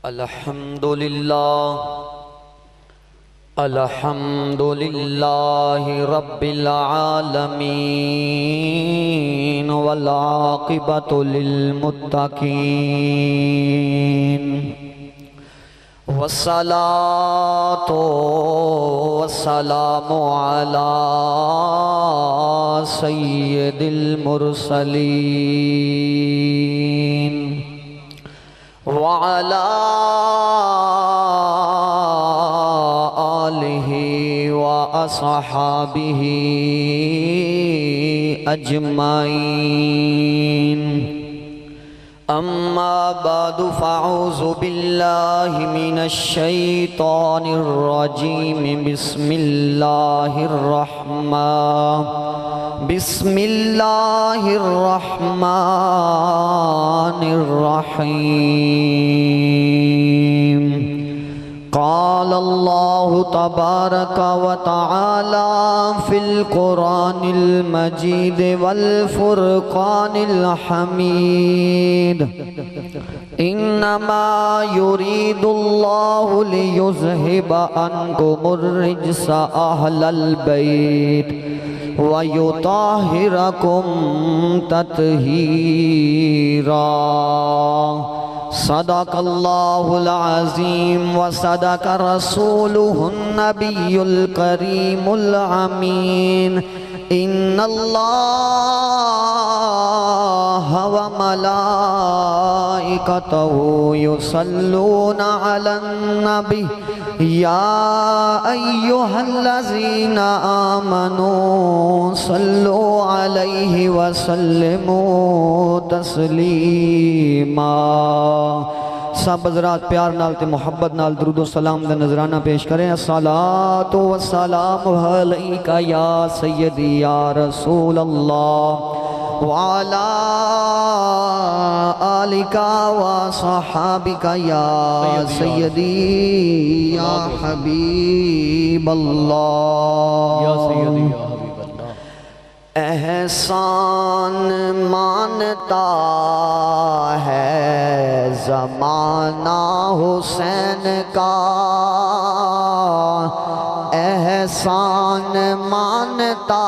الحمدللہ رب العالمین والعاقبۃ للمتقین والصلاة والسلام علی سید المرسلین وعلى آلہ وأصحابہ اجمعین اما بعد فاعوذ باللہ من الشیطان الرجیم بسم اللہ الرحمن الرحیم قال اللہ تبارک وتعالی فی القرآن المجید والفرقان الحمید انما يريد الله ليذهب عنكم الرجس اهل البيت ويطهركم تطهيرا صدق الله العظيم وصدق رسوله النبي الكريم الأمين إن الله وملائكته يصلون على النبي يا أيها الذين آمنوا صلوا عليه وسلموا تسليما سب حضرات پیار نال تے محبت نال درود و سلام دا نظرانہ پیش کریں الصلاة والسلام علیکہ یا سیدی یا رسول اللہ وعلا آلکہ وصحابکہ یا سیدی یا حبیب اللہ یا سیدی یا حبیب اللہ احسان مانتا ہے زمانہ حسین کا احسان مانتا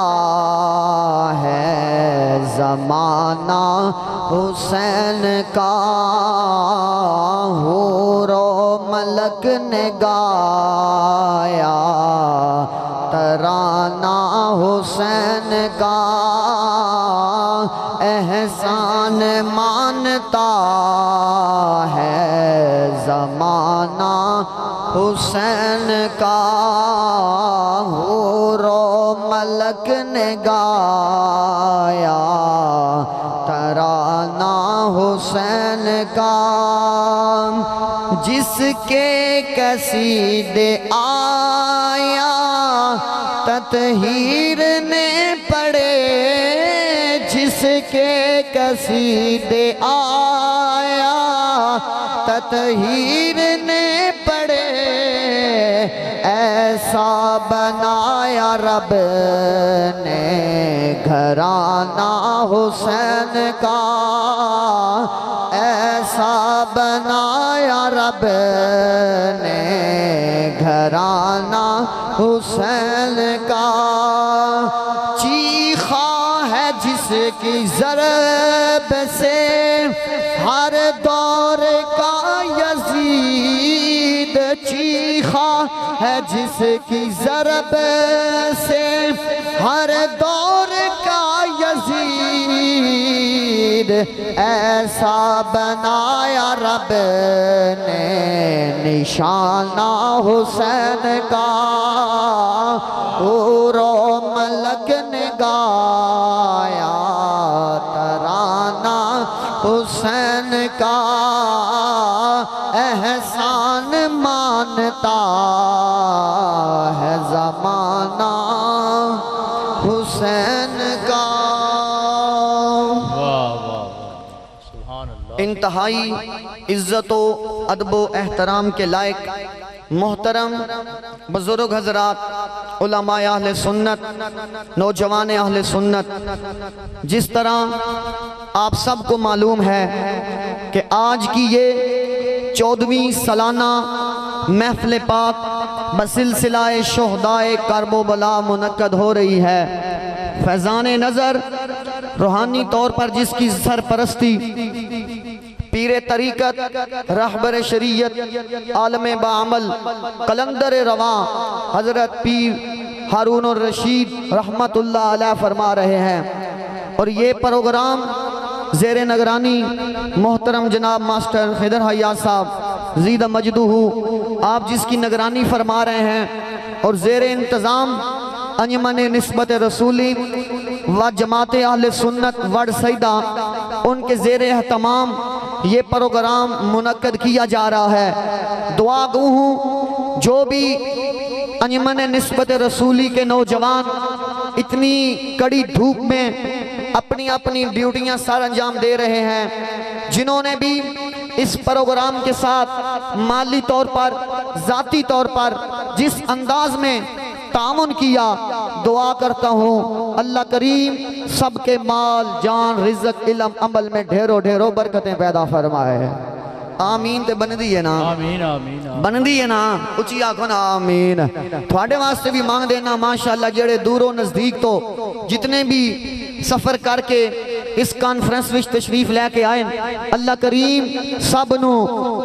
ہے زمانہ حسین کا حور و ملک نے گایا ترانہ حسین کا احسان مانتا ہے زمانہ حسین کا حور و ملک نے گایا ترانہ حسین کا جس کے قصیدے آیا تطہیر نے پڑھے جس کے قصیدے آیا تطہیر نے پڑھے ایسا بنایا رب نے گھرانہ حسین کا ایسا بنایا رب نے گھرانہ حسین کا چیخا ہے جس کی ضرب سے ہر دور کا یزید چیخا ہے جس کی ضرب سے ہر دور کا یزید ایسا بنایا رب نے نشانہ حسین کا حور و ملک نے گایا ترانہ حسین کا احسان مانتا ہے زمانہ حسین کا انتہائی عزت و ادب و احترام کے لائق محترم بزرگ حضرات علماء اہل سنت نوجوان اہل سنت، جس طرح آپ سب کو معلوم ہے کہ آج کی یہ 14ویں سالانہ محفل پاک بسلسلہ شہدائے کرب و بلا منعقد ہو رہی ہے۔ فیضان نظر روحانی طور پر جس کی سرپرستی پیر طریقت رہبر شریعت عالم بعمل قلندر رواں حضرت پیر ہارون الرشید رحمت اللہ علیہ فرما رہے ہیں، اور یہ پروگرام زیر نگرانی محترم جناب ماسٹر خضر حیات صاحب زید مجدہ آپ جس کی نگرانی فرما رہے ہیں، اور زیر انتظام انجمن نسبت رسولی و جماعت اہل سنت وڈ سیدہ ان کے زیر اہتمام یہ پروگرام منعقد کیا جا رہا ہے۔ دعا گو ہوں جو بھی انجمن نسبت رسولی کے نوجوان اتنی کڑی دھوپ میں اپنی اپنی ڈیوٹیاں سر انجام دے رہے ہیں، جنہوں نے بھی اس پروگرام کے ساتھ مالی طور پر ذاتی طور پر جس انداز میں تعاون کیا، دعا کرتا ہوں اللہ کریم سب کے مال جان رزق علم عمل میں ڈھیروں ڈھیروں برکتیں پیدا فرمائے۔ آمین تے بندی ہے نا، آمین آمین بندی ہے نا، اچھی آنکھوں نا آمین۔ تھوڑے واسطے بھی مانگ دینا ماشاءاللہ جڑے دور و نزدیک تو جتنے بھی سفر کر کے اس کانفرنس وچ تشریف لے کے آئیں، اللہ کریم سب نو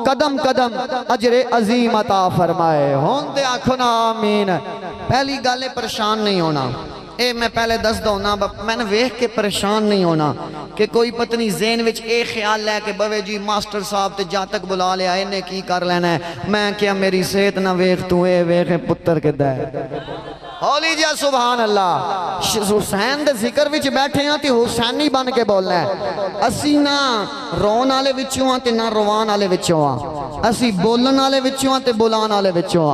قدم قدم اجر عظیم عطا فرمائے۔ ہون دے آنکھوں نا آمین۔ پہلی گالے پریشان نہیں ہونا، اے میں پہلے دس دونا میں نے ویکھ کے پریشان نہیں ہونا کہ کوئی پتنی ذہن وچ اے خیال لے کہ بوے جی ماسٹر صاحب تے جا تک بلا لیا انہیں کی کر لینا ہے، میں کیا میری صحت نہ ویکھ تو اے ویکھے پتر کے دے ہولی جا سبحان اللہ۔ حسین دے ذکر وچ بیٹھے ہیں تے حسینی بن کے بولنا ہے، اسی نہ رون آلے وچوں تے نہ روان آلے وچوں اسی بولن آلے وچوں تے بولان آلے وچوں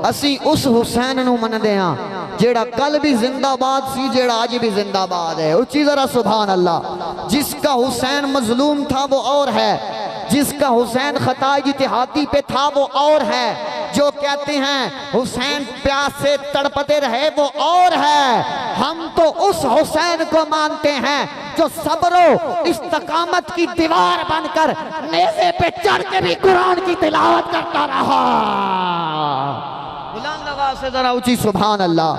اسی اس حسین نو من دے ہاں جیڑا کل بھی زندہ باد سی جیڑا آج بھی زندہ باد ہے۔ اچھی ذرا سبحان اللہ۔ جس کا حسین مظلوم تھا وہ اور ہے، جس کا حسین خطا اجتہادی پہ تھا وہ اور ہے، جو کہتے ہیں حسین پیاس سے تڑپتے رہے وہ اور ہے۔ ہم تو اس حسین کو مانتے ہیں جو صبر و استقامت کی دیوار بن کر نیزے پہ چڑھ کے بھی قرآن کی تلاوت کرتا رہا۔ بلند آواز سے ذرا اونچی سبحان اللہ۔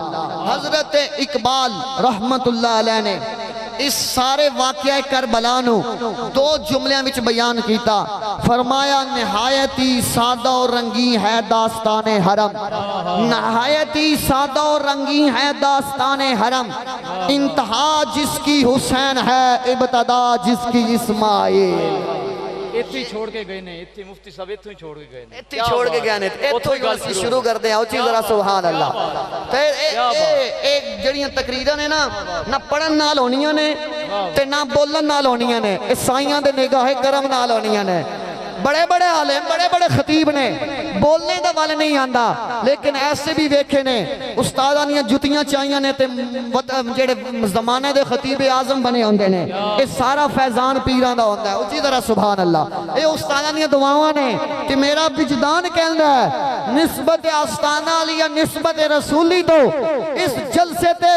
حضرت اقبال رحمت اللہ علیہ نے اس سارے واقعہ کربلا نو دو جملیاں وچ بیان کیتا، فرمایا نہایتی سادہ اور رنگین ہے داستان حرم، نہایتی سادہ اور رنگین ہے داستان حرم، انتہا جس کی حسین ہے ابتدا جس کی اسماعیل۔ اتھی چھوڑ کے گئے نے، اتھی مفتی صاحب اتھی چھوڑ کے گئے نے، اتھی چھوڑ کے گئے نے، اتھی گلسی شروع کر دیں اچھی ذرا سبحان اللہ۔ ایک جڑیاں تقریرہ نے نہ پڑھن نال ہونیاں نے تے نہ بولن نال ہونیاں نے، عیسائیاں دے نگاہ کرم نال ہونیاں نے۔ بڑے بڑے عالم بڑے بڑے خطیب نے بولنے دا والے نہیں آندا، لیکن ایسے بھی ویکھے نے استادانیاں جتیاں چاہیاں نے تے جڑے زمانے دے خطیب اعظم بنے ہوندے نے، یہ سارا فیضان پیران دا ہوندہ ہے۔ اسی طرح سبحان اللہ یہ استادانیاں دعاواں نے کہ میرا وجدان کہندا ہے نسبت آستانہ علیہ نسبت رسولی تو اس جلسے تے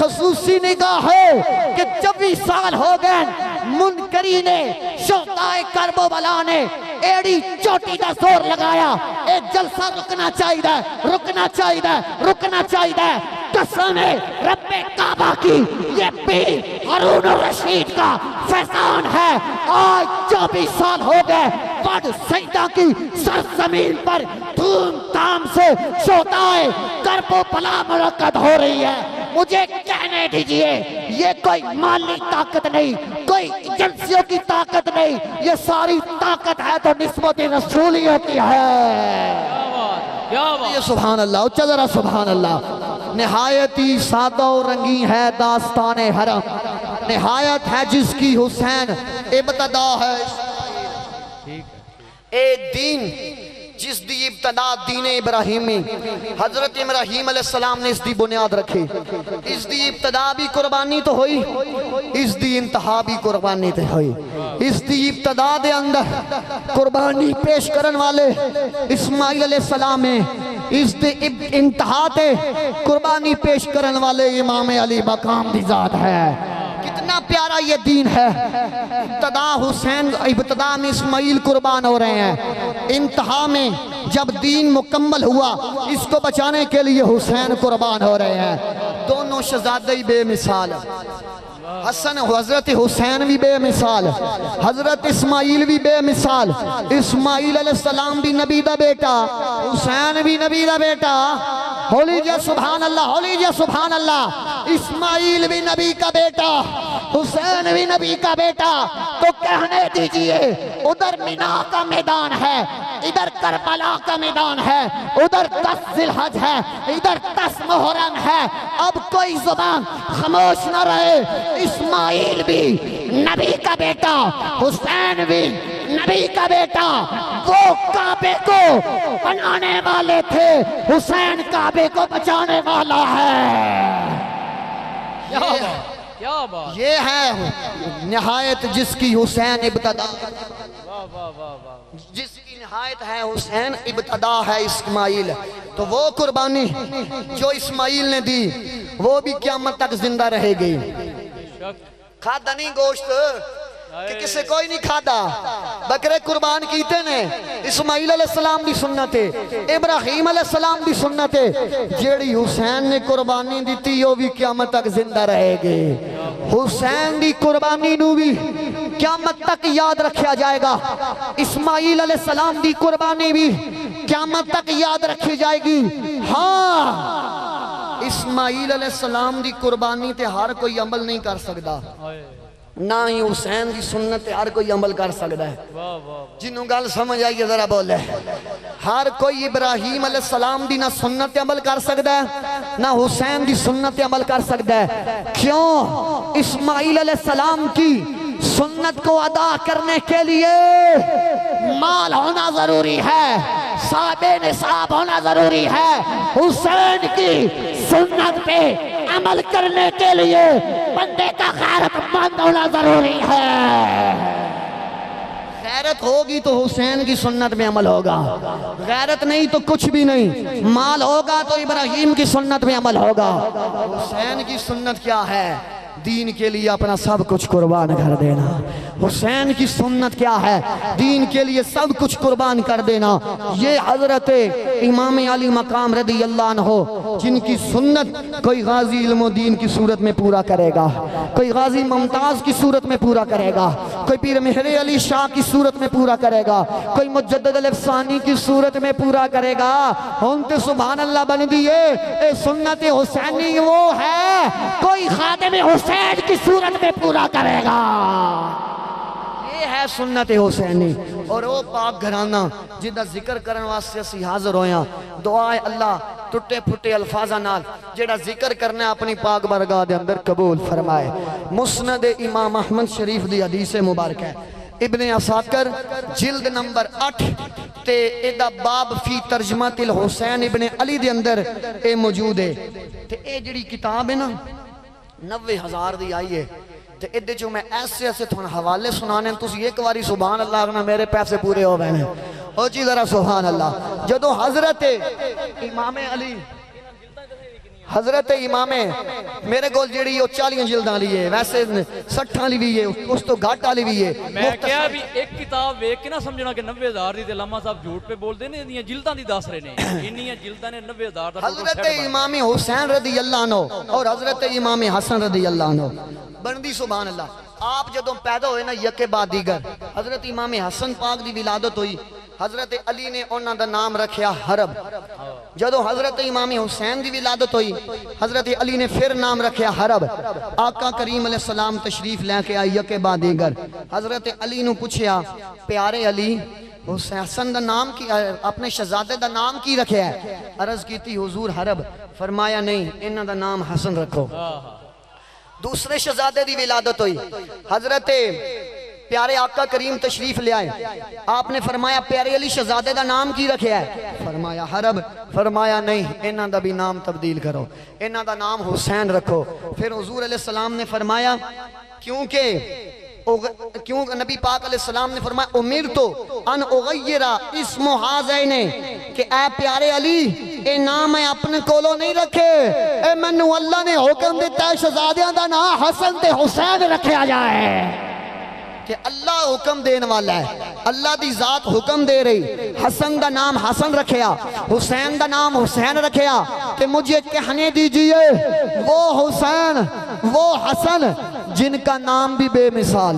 خصوصی نگاہ ہے کہ 24 سال ہو گئے منکری نے شہدائے کرب و بلا نے ایڑی چوٹی دا زور لگایا، اے جلسہ رکنا چاہیے رکنا چاہیے رکنا چاہیے۔ قسم رب کعبہ کی یہ پیر ہارون الرشید کا فیضان ہے۔ آج 24 سال ہو گئے وڈ سیدہ کی سرزمین پر دھوم دھام سے شہدائے کرب و بلا منعقد ہو رہی ہے۔ مجھے کہنے دیجئے یہ کوئی مالی طاقت نہیں، کوئی ایجنسیوں کی طاقت نہیں، یہ ساری طاقت ہے تو نسبت رسولیوں کی ہے۔ یہ سبحان اللہ اچھا ذرا سبحان اللہ۔ نہایتی سادہ و رنگین ہے داستان حرم، نہایت ہے جس کی حسین ابتدا ہے ایک دین جس دی ابتدا دین ابراہیمی، حضرت ابراہیم علیہ السلام نے اس دی بنیاد رکھی، اس دی ابتدا بھی قربانی تو ہوئی، اس دی انتہا بھی قربانی تے ہوئی۔ اس دی ابتدا دے اندر قربانی پیش کرن والے اسماعیل علیہ السلام ہیں، اس دی انتہا تے قربانی پیش کرن والے امام علی مقام دی ذات ہے۔ کتنے کتنا پیارا یہ دین ہے. ابتدا حسین، ابتدا میں اسماعیل قربان ہو رہے ہیں، انتہا میں جب دین مکمل ہوا اس کو بچانے کے لیے حسین قربان ہو رہے ہیں. دونوں شہزادے بے مثال، حسن حضرت حسین بھی بے مثال، حضرت اسماعیل بھی بے مثال. اسماعیل علیہ السلام بھی نبی دا بیٹا، حسین بھی نبی دا بیٹا. ہولی جے سبحان اللہ، ہولی جے سبحان اللہ. اسماعیل بھی نبی کا بیٹا، حسین بھی نبی کا بیٹا. تو کہنے دیجئے ادھر مینا کا میدان ہے، ادھر کربلا کا میدان ہے، ادھر 10 ذی الحج ہے، ادھر 10 محرم ہے. اب کوئی زبان خاموش نہ رہے. اسماعیل بھی نبی کا بیٹا، حسین بھی نبی کا بیٹا. وہ کعبے کو بنانے والے تھے، حسین کعبے کو بچانے والا ہے. کیا بات، یہ ہے نہایت جس کی حسین ابتدا، واہ واہ واہ واہ. جس کی نہایت ہے حسین ابتدا ہے اسماعیل. تو وہ قربانی جو اسماعیل نے دی وہ بھی قیامت تک زندہ رہے گی. کھادا نہیں گوشت کہ کسے کوئی نہیں کھادا، بکرے قربان کیتے نے. اسماعیل علیہ السلام بھی سنت ہے، ابراہیم علیہ السلام بھی سنت ہے. جیڑی حسین نے قربانی دیتی وہ بھی قیامت تک زندہ رہے گی. حسین دی قربانی نو بھی قیامت تک یاد رکھیا جائے گا. اسماعیل علیہ السلام دی قربانی بھی قیامت تک یاد رکھی جائے گی. ہاں، اسماعیل علیہ السلام دی قربانی تے ہر کوئی عمل نہیں کر سکتا، نہ ہی حسین دی سنت تے ہر کوئی عمل کر سکتا ہے. جنہوں گل سمجھ آئیے ذرا بولے. ہر کوئی ابراہیم علیہ السلام دی نہ سنت تے عمل کر سکتا ہے نہ حسین دی سنت تے عمل کر سکتا ہے. کیوں؟ اسماعیل علیہ السلام کی سنت کو ادا کرنے کے لیے مال ہونا ضروری ہے، صاحب نصاب ہونا ضروری ہے. حسین کی سنت پہ عمل کرنے کے لیے بندے کا غیرت مند ہونا ضروری ہے. غیرت ہوگی تو حسین کی سنت میں عمل ہوگا، غیرت نہیں تو کچھ بھی نہیں. مال ہوگا تو ابراہیم کی سنت میں عمل ہوگا. حسین کی سنت کیا ہے؟ دین کے لیے اپنا سب کچھ قربان کر دینا. حسین کی سنت کیا ہے؟ دین کے لیے سب کچھ قربان کر دینا. یہ حضرت امام علی مقام رضی اللہ عنہ جن کی سنت کوئی غازی علم و دین کی صورت میں پورا کرے گا، کوئی غازی ممتاز کی صورت میں پورا کرے گا، کوئی پیر مہر علی شاہ کی صورت میں پورا کرے گا، کوئی مجدد الافسانی کی صورت میں پورا کرے گا. ہونتے سبحان اللہ بن دیئے. اے سنت حسینی وہ ہے کوئی خادم حسین کی صورت میں پورا کرے گا. یہ ہے سنت حسینی. اور وہ پاک گھرانہ جدہ ذکر کرن واسطے اسی حاضر ہویاں. دعائے اللہ ٹوٹے پھٹے الفاظاں نال جڑا ذکر کرنا اپنی پاک برگاہ دے اندر قبول فرمائے. مسند امام احمد شریف دی حدیث مبارک ہے، ابن عساکر جلد نمبر 8 تے ایدہ باب فی ترجمت الحسین ابن علی دے اندر اے موجود ہے. تے اے جڑی کتاب ہے نا 90,000 دی آئی ہے. تے ایدے جو میں ایسے ایسے تھوڑا حوالے سنانے تو ایک واری سبحان اللہ اگنا میرے پیسے پورے ہو گئے ہیں. او جی ذرا سبحان اللہ. جدو حضرت امام علی، حضرت امام میرے گول جیڑی 40 جلداں لیے، ویسے 60 لی بھی ہے، اس تو گھاٹا لی بھی ہے. میں کیا بھی ایک کتاب ویک کے نہ سمجھنا کہ 90,000 دی تے لمحہ صاحب جھوٹ پہ بول دے نے، انہیاں جلداں دی دس رہے نے، انہیاں جلداں نے 90,000 دا. حضرت امام حسین رضی اللہ عنہ اور حضرت امام حسن رضی اللہ عنہ بندی سبحان اللہ. آپ جدوں پیدا ہوئے نا یکے بعد دیگر، حضرت امام حسن پاک دی ولادت ہوئی، حضرت علی نے انہاں دا نام رکھیا حرب. جدو حضرت امام حسین دی ولادت ہوئی، حضرت علی نے پھر نام رکھیا حرب. آقا کریم علیہ السلام تشریف لے کے آئی یکے بعد دیگر. حضرت علی نو پوچھیا پیارے علی حسن دا نام کی، اپنے شہزادے دا نام کی رکھیا ہے؟ عرض کی تھی حضور حرب. فرمایا نہیں، انہاں دا نام حسن رکھو. دوسرے شہزادے دی ولادت ہوئی، حضرت پیارے آقا کریم تشریف لے آئے. آپ نے فرمایا پیارے علی شہزادے دا نام کی رکھیا ہے؟ فرمایا حرب. فرمایا نہیں، انہاں دا بھی نام تبدیل کرو، انہاں دا نام حسین رکھو. پھر حضور علیہ السلام نے فرمایا کیوں نبی پاک علیہ السلام نے فرمایا امرتو ان اغیر اسم حاضین، کہ اے پیارے علی اے نام میں اپنے کولو نہیں رکھے، اے منو اللہ نے حکم دیتا ہے شہزادیاں دا نام حسن تے حسین رکھیا جائے کہ اللہ حکم دین والا ہے، اللہ دی ذات حکم دے رہی، حسن دا نام حسن رکھیا، حسین دا نام حسین رکھیا کہ مجھے کہنے دیجئے وہ حسین وہ حسن جن کا نام بھی بے مثال،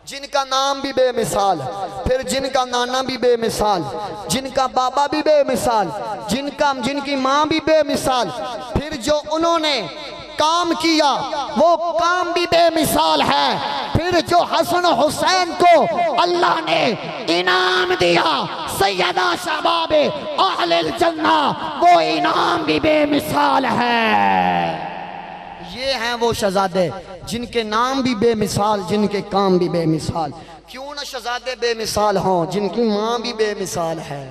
جن کا نام بھی بے مثال، پھر جن کا نانا بھی بے مثال، جن کا بابا بھی بے مثال، جن کی ماں بھی بے مثال، پھر جو انہوں نے کام کیا وہ کام بھی بے مثال ہے، پھر جو حسن حسین کو اللہ نے انعام دیا سیدہ شباب اہل الجنہ، وہ انعام بھی بے مثال ہے۔ یہ ہیں وہ شہزادے جن کے نام بھی بے مثال، جن کے کام بھی بے مثال۔ کیوں نہ شہزادے بے مثال ہوں جن کی ماں بھی بے مثال ہے؟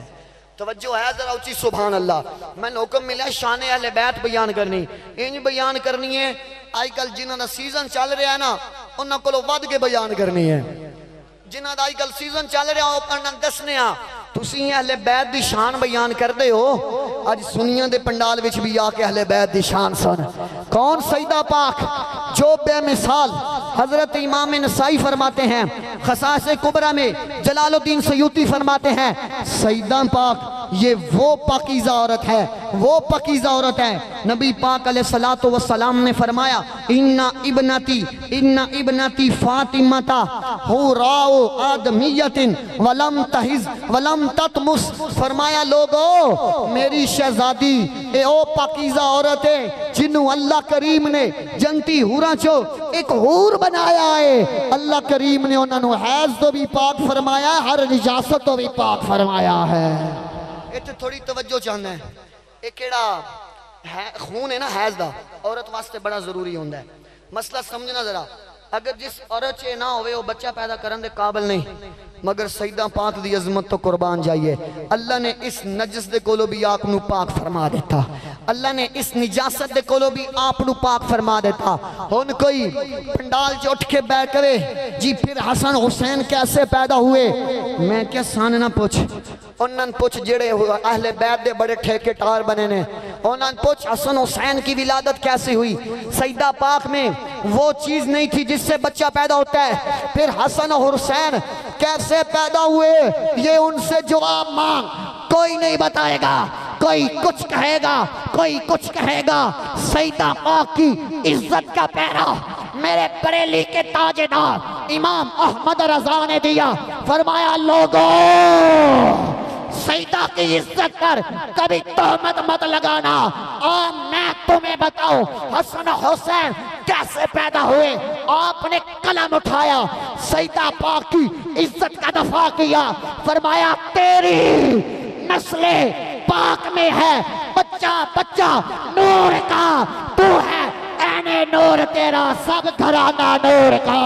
توجہ ہے ذرا اچھی سبحان اللہ۔ میں نے حکم ملا شان اہل بیت بیان کرنی، انج بیان کرنی ہے آئی کل جنہاں دا سیزن چل رہا ہے نا انہاں کو ود کے بیان کرنی ہے، جنہاں دا آئی کل سیزن چل رہا ہے انہاں دسنے ہاں تسی اہل بیت دی شان بیان کر دے ہو۔ آج سنیاں دے پنڈال وچ بھی آ کے اہل بیت دی شان سن۔ کون؟ سیدہ پاک جو بے مثال۔ حضرت امام نسائی فرماتے ہیں خصائص کبریٰ میں، جلال الدین سیوطی فرماتے ہیں سیدہ پاک یہ وہ پاکیزہ عورت ہے، وہ پاکیزہ عورت ہے۔ نبی پاک علیہ السلام نے فرمایا ان ابنتی فاطمہ حوراء آدمیت ولم تحز ولم تطمس، فرمایا لوگو میری شہزادی اے او پاکیزہ عورت ہے جنہوں اللہ کریم نے جنتی حوراں چو ایک حور بنایا ہے۔ اللہ کریم نے انہوں نے حیض تو بھی پاک فرمایا ہے، ہر نجاست تو بھی پاک فرمایا ہے۔ ایتھے تھوڑی توجہ چاہنا ہے، ایک کیڑا خون ہے نا حیض دا عورت واسطے بڑا ضروری ہوندہ ہے۔ مسئلہ سمجھنا ذرا، اگر جس عورت چے نہ ہوئے وہ بچہ پیدا کرن دے قابل نہیں، مگر سیدہ پاک دی عظمت تو قربان جائیے، اللہ نے اس نجس دے کولو بھی آپ نو پاک فرما دیتا، اللہ نے اس نجاست دے کولو بھی آپ نو پاک فرما دیتا۔ ہن کوئی پنڈال جو اٹھ کے بیٹھ کرے جی پھر حسن حسین کیسے پیدا ہوئے، میں کیا سانے نہ پوچھ، انہاں پوچھ جڑے اہل بیت دے بڑے ٹھیکیدار بنے نے، انہاں پوچھ حسن حسین کی ولادت کیسے ہوئی۔ سیدہ پاک میں وہ چیز نہیں تھی جس سے بچہ پیدا ہوتا ہے، پھر حسن اور حسین کیسے پیدا ہوئے یہ ان سے جواب مانگ، کوئی نہیں بتائے گا، کوئی کچھ کہے گا، کوئی کچھ کہے گا۔ سیدہ پاک کی عزت کا پیرا میرے بریلی کے تاجدار امام احمد رضا نے دیا، فرمایا لوگوں سیدہ کی عزت پر کبھی تہمت مت لگانا، میں تمہیں بتاؤں حسن حسین کیسے پیدا ہوئے۔ آپ نے قلم اٹھایا، سیدہ پاک کی عزت کا دفاع کیا، فرمایا تیری نسل پاک میں ہے بچہ بچہ نور کا، تو ہے عین نور تیرا سب گھرانہ نور کا۔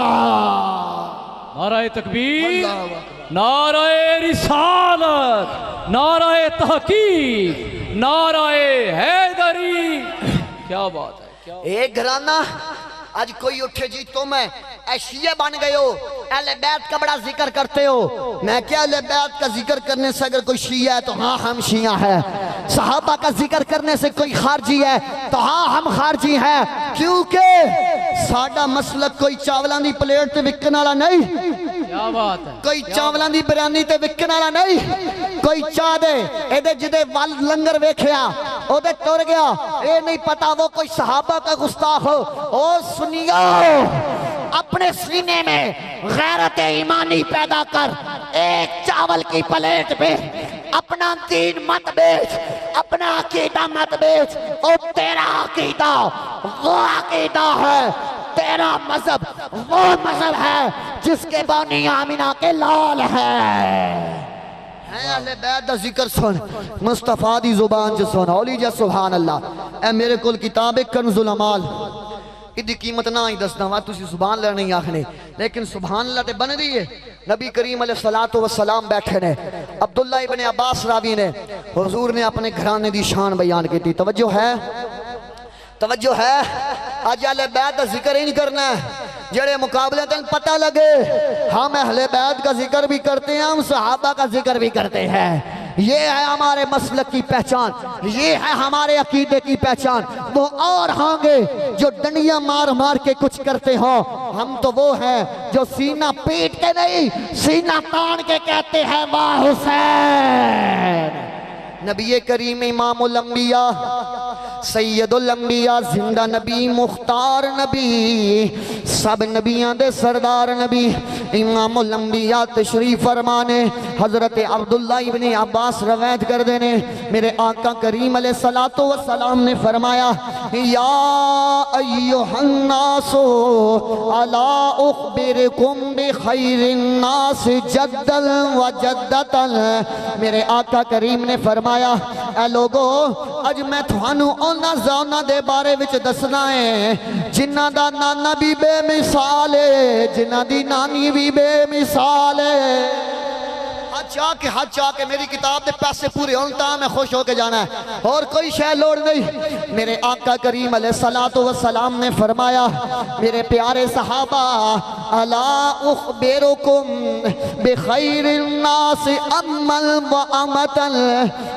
نعرہ تکبیر، نعرہ رسالت، نعرہ تحقیق، نعرہ حیدری۔ کیا بات ہے، کیا ایک گھرانہ آج کوئی اٹھے جی تم شیعہ بن گئے ہو، اہل بیت کا بڑا ذکر کرتے ہو، میں کیا اہل بیت کا ذکر کرنے سے اگر کوئی شیعہ ہے تو ہاں ہم شیعہ ہیں، صحابہ کا ذکر کرنے سے کوئی خارجی ہے تو ہاں ہم خارجی ہیں، کیونکہ ساڈا مسلک کوئی چاولاں دی پلیٹ تے وکن والا نہیں، کیا بات ہے، کوئی چاولاں دی بریانی تے وکن والا نہیں، کوئی چاہ دے اے دے جدے وال لنگر ویکھیا او دے ٹر گیا، اے نہیں پتا وہ کوئی صحابہ کا گستاخ ہو۔ او سنیو اپنے سینے میں غیرت ایمانی پیدا کر، ایک چاول کی پلیٹ پہ اپنا دین مت بیچ، اپنا عقیدہ مت بیچ، او تیرا عقیدہ وہ عقیدہ ہے، تیرا مذہب وہ مذہب ہے جس کے بانی آمینہ کے لال ہے۔ اہل بیت دا ذکر سن، مصطفیٰ دی زبان جو سن، اولی جا سبحان اللہ۔ اے میرے کل کتاب کنز العمال، ادھی قیمت نہ آئی دسنا وہاں تُسی سبحان اللہ نہیں آکھنے، لیکن سبحان اللہ تے بن رہی ہے۔ نبی کریم علیہ السلام بیٹھے نے، عبداللہ ابن عباس راوی نے، حضور نے اپنے گھرانے دی شان بیان کی تھی۔ توجہ ہے، توجہ ہے، آج اہل بیت دا ذکر ہی نہیں کرنا ہے، جڑے مقابلے تن پتہ لگے ہم اہل بیت کا ذکر بھی کرتے ہیں، ہم صحابہ کا ذکر بھی کرتے ہیں، یہ ہے ہمارے مسلک کی پہچان، یہ ہے ہمارے عقیدے کی پہچان۔ وہ اور ہوں گے جو ڈنڈیاں مار مار کے کچھ کرتے ہوں، ہم تو وہ ہیں جو سینہ پیٹ کے نہیں سینہ تان کے کہتے ہیں واہ حسین۔ نبی کریم امام الانبیاء سید الانبیاء زندہ نبی مختار نبی سب نبیاں دے سردار نبی امام الانبیاء تشریف فرمانے حضرت عبداللہ ابن عباس روایت کر دینے میرے آقا کریم علیہ السلام نے فرمایا یا ایہا الناس الا اخبرکم بخیر الناس جدا و جدتا۔ میرے آقا کریم نے فرمایا اے لوگو اج میں تھانو اونا زانا دے بارے وچ دسنا ہے جنہ دا نانا بھی بے مثال ہے، جنہ دی نانی بھی بے مثال ہے۔ ہاتھ چاہ کے میری کتاب دے پیسے پورے ہوتا میں خوش ہو کے جانا ہے اور کوئی شے لوڑ نہیں۔ میرے آقا کریم علیہ السلام نے فرمایا میرے پیارے صحابہ الا اخبرکم بخیر الناس امن و امتن،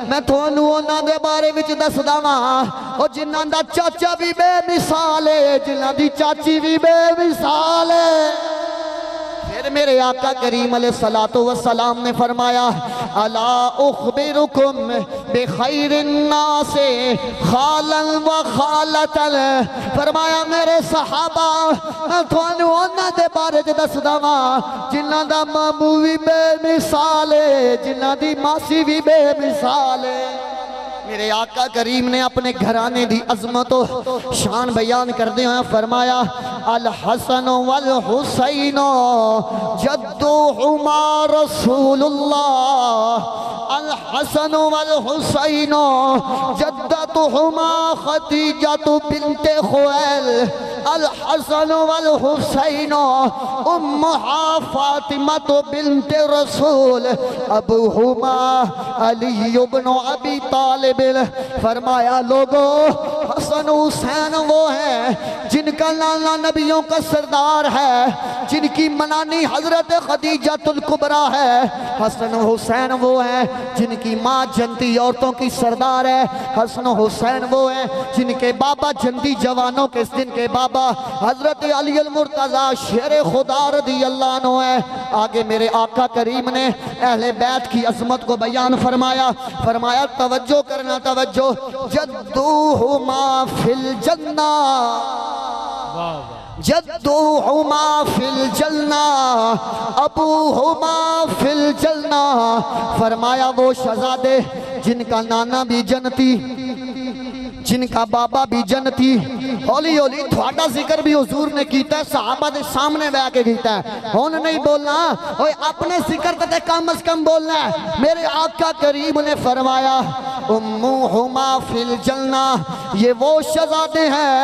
میں تھانو انہاں دے بارے وچ دس داواں او جنہاں دا چاچا بھی بے مثال ہے، جنہاں دی چاچی بھی بے مثال ہے۔ پھر میرے آقا کریم علیہ السلام نے فرمایا الا اخبرکم بخیر الناس خالا و خالتا، فرمایا میرے صحابہ میں تھانو انہاں دے بارے دس داواں جنہاں دا مامو بھی بے مثال ہے، جنہاں دی ماسی بھی بے مثال ہے۔ میرے آقا کریم نے اپنے گھرانے دی عظمت و شان بیان کردے ہیں فرمایا الحسن والحسین جدہما رسول اللہ، الحسن والحسین جدتہما خدیجہ بنت خویل، الحسن والحسین امہا فاطمہ بنت رسول، ابوہما علی بن ابی طالب۔ فرمایا لوگو حسن حسین وہ ہیں جن کا نانا نبیوں کا سردار ہے، جن کی منانی حضرت خدیجہ الکبریٰ ہے۔ حسن حسین وہ ہیں جن کی ماں جنتی عورتوں کی سردار ہے۔ حسن حسین وہ ہیں جن کے بابا جنتی جوانوں کے جن کے بابا حضرت علی المرتضی شیر خدا رضی اللہ عنہ ہے۔ آگے میرے آقا کریم نے اہل بیت کی عظمت کو بیان فرمایا توجہ کرنا توجہ جدوہما فی الجنہ، جدوہما فی الجنہ ابوہما فی الجنہ۔ فرمایا وہ شہزادے جن کا نانا بھی جنتی، جن کا بابا بھی جنتی، ہولی ہولی تھوڑا ذکر بھی حضور نے کیتا ہے، صحابہ دے سامنے بیٹھ کے کیتا ہے، ہون نہیں بولنا، اپنے ذکر تے کم از کم بولنا ہے۔ میرے آقا کریم نے فرمایا امہما فی الجنہ، یہ وہ شہزادے ہیں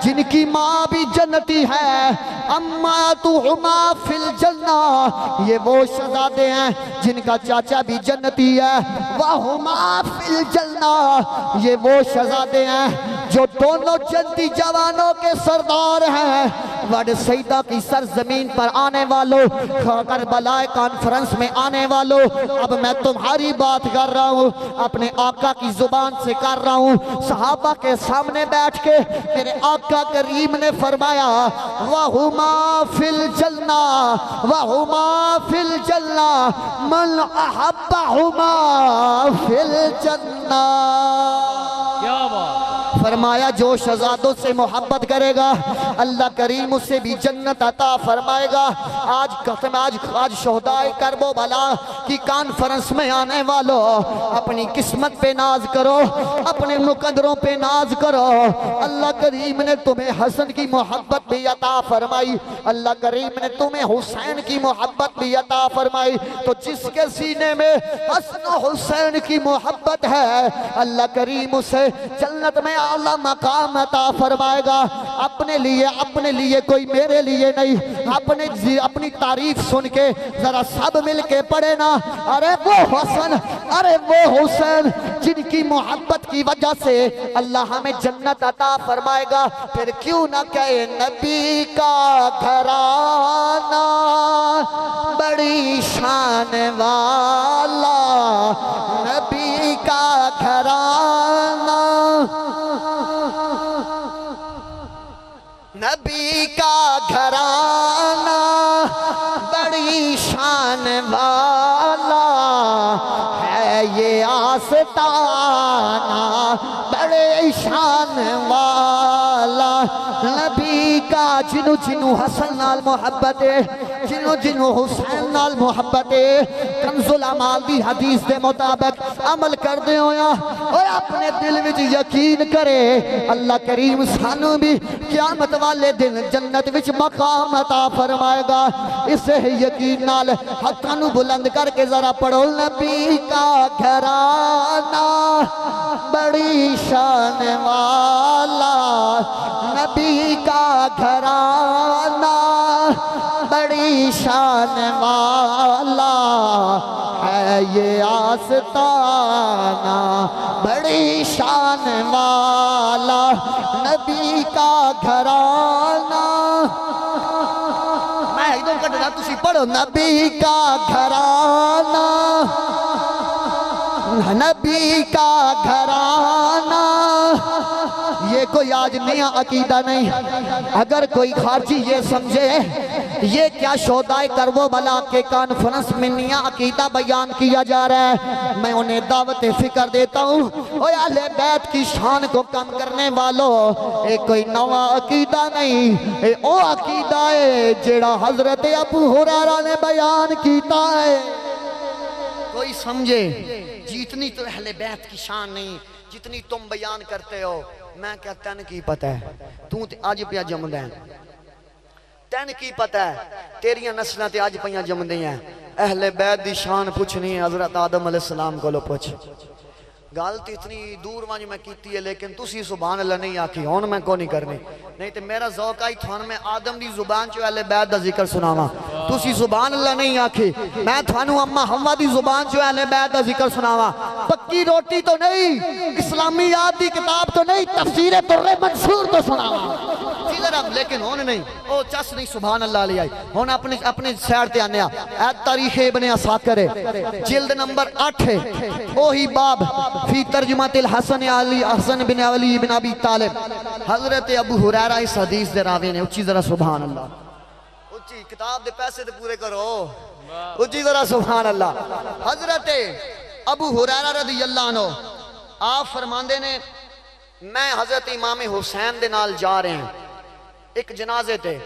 جن کی ماں بھی جنتی ہے، اماتہما فی الجنہ، یہ وہ شہزادے ہیں جن کا چاچا بھی جنتی ہے، وہما فی الجنہ، یہ وہ شہزادے ہیں جو دونوں جنتی جوانوں کے سردار ہیں۔ وڈ سیدہ کی سرزمین پر آنے والوں، کربلا کانفرنس میں آنے والوں، اب میں تمہاری بات کر رہا ہوں، اپنے آقا کی زبان سے کر رہا ہوں۔ صحابہ کے سامنے بیٹھ کے میرے آقا کریم نے فرمایا وَهُمَا فِي الْجَنَّةِ وَهُمَا فِي الْجَنَّةِ مَنْ أَحَبَّهُمَا فِي الْجَنَّةِ۔ کیا بات، فرمایا جو شہزادوں سے محبت کرے گا اللہ کریم اسے بھی جنت عطا فرمائے گا۔ آج شہدائے کرب و بلا کی کانفرنس میں آنے والوں اپنی قسمت پہ ناز کرو، اپنے مقدروں پہ ناز کرو۔ اللہ کریم نے تمہیں حسن کی محبت بھی عطا فرمائی، اللہ کریم نے تمہیں حسین کی محبت بھی عطا فرمائی، تو جس کے سینے میں حسن و حسین کی محبت ہے اللہ کریم اسے جنت میں اعلیٰ مقام عطا فرمائے گا۔ اپنے لیے کوئی میرے لیے نہیں، اپنی تعریف سن کے ذرا سب مل کے پڑھے نا، ارے وہ حسن، ارے وہ حسین جن کی محبت کی وجہ سے اللہ ہمیں جنت عطا فرمائے گا۔ پھر کیوں نہ کہے نبی کا گھرانہ بڑی شان والا، نبی کا گھرانہ بڑی شان والا ہے، یہ آستانہ بڑے شان والا، نبی کا جنو جنو حسن نال محبت ہے، جنو جنو حسین نال محبت ہے، کنز العمال دی حدیث دے مطابق عمل کر دے ہویا اور اپنے دل وچ یقین کرے اللہ کریم سانو بھی قیامت والے دن جنت وچ مقام عطا فرمائے گا۔ اسے یقین نال ہاتھاں نو بلند کر کے ذرا پڑھو، نبی کا گھرانہ بڑی شان والا، نبی کا گھرانہ بڑی شان والا ہے، یہ آستانہ بڑی شان والا، نبی کا گھرانہ۔ میں ایک دو کٹنا تسی پڑھو، نبی کا گھرانہ، نبی کا گھرانہ۔ یہ کوئی آج نیا عقیدہ نہیں، اگر کوئی خارجی یہ سمجھے یہ کیا شہدائے کربلا کے کانفرنس میں نیا عقیدہ بیان کیا جا رہا ہے، میں انہیں دعوت فکر دیتا ہوں، اور اہل بیت کی شان کو کم کرنے والوں، ایک کوئی نوا عقیدہ نہیں، اے او عقیدہ ہے جیڑا حضرت ابو ہریرہ نے بیان کیتا ہے۔ کوئی سمجھے جتنی تو اہل بیت کی شان نہیں جتنی تم بیان کرتے ہو، میں کیا تین کی پتہ ہے، تو آج پیا جمد ہے، تین کی پتہ ہے تیریاں نسلیں تے آج پیا جمد ہیں۔ اہل بیت دی شان پوچھنی ہے حضرت آدم علیہ السلام کو لو پوچھ، گالت اتنی دور وانج میں کیتی ہے، لیکن تسی سبحان اللہ نہیں آکھی، ہون میں کو نہیں کرنی، نہیں تے میرا ذوق آئی تھوان میں آدم دی زبان چو اہل بیت دا ذکر سناما، تسی سبحان اللہ نہیں آکھی، میں تھوانو اما حوا دی زبان چو اہل بیت دا ذکر سناما، پکی روٹی تو نہیں، اسلامیات دی کتاب تو نہیں، تفسیر در منصور تو سناما، لیکن ہون نہیں، او چس نہیں سبحان اللہ علیہ آئی، ہون اپنے سیر تے آنے تاریخ ابن عساکر ہے، جلد نمبر 8 ہے، اوہی باب فی ترجمت الحسن علی حسن بن علی بن ابی طالب، حضرت ابو ہریرہ اس حدیث دے راوی نے، اچھی ذرا سبحان اللہ، اچھی کتاب دے پیسے دے پورے کرو، اچھی ذرا سبحان اللہ۔ حضرت ابو ہریرہ رضی اللہ عنہ آپ فرماندے نے، میں حضرت امام حسین دے نال جا رہے ہیں ایک جنازے تے،